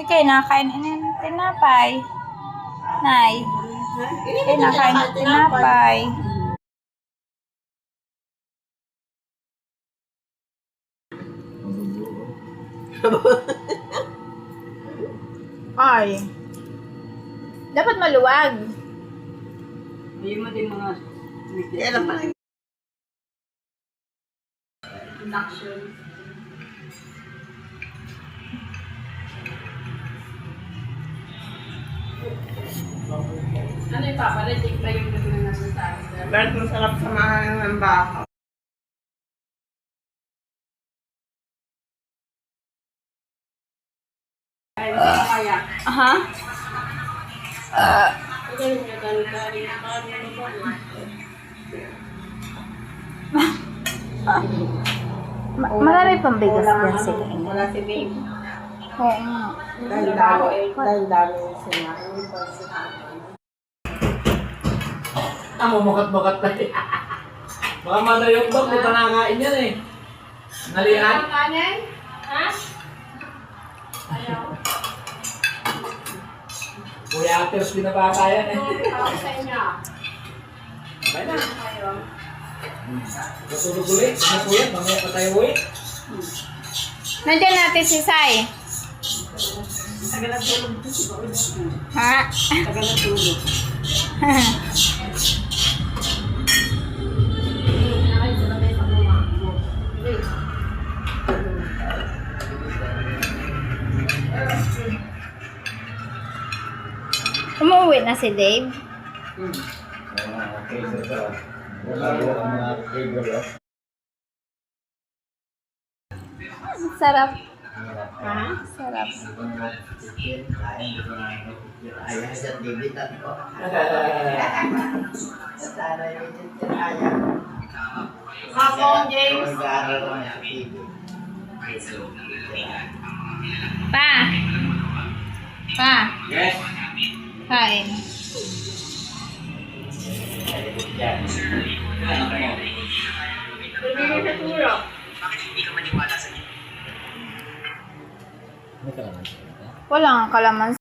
Kayo nakain ng tinapay. Nay. Kayo nakain ng tinapay. Ay. Dapat maluwag. Hindi mo din mga... Kailan pa rin? Induction. Ano yung papareject na yung gabi na nasa tayo? Bakit masarap samahan ng baka? Ay, hindi kaya. Aha. Marami pang bigas dyan sa kainin. Wala si babe. Oo nga. Dahil dami sila. Mukat-mukat na eh. Baka manayok ba? Di pa nangain yan eh. Nalihan? Kanin? Ha? Ayaw. Kuya Aters, binabata yan eh. Ako sa inyo. Okay na. Ayaw. Natulog ulit. Natulog. Mamaya pa tayo ulit. Nandiyan natin si Sai. Tagal na tulog. Ha? Tagal na tulog. Umuwi na si Dave. Okay, sir. Wala mga favorite. Sarap. Ha? Sarap. Ayaw sa dibitan ko. Sana yung ayaw. Hapon, James. Mag-aaral ko na sa TV. Pa. Pa. Yes. Kain. Bibili sa tulog. Wala nga kalamansi.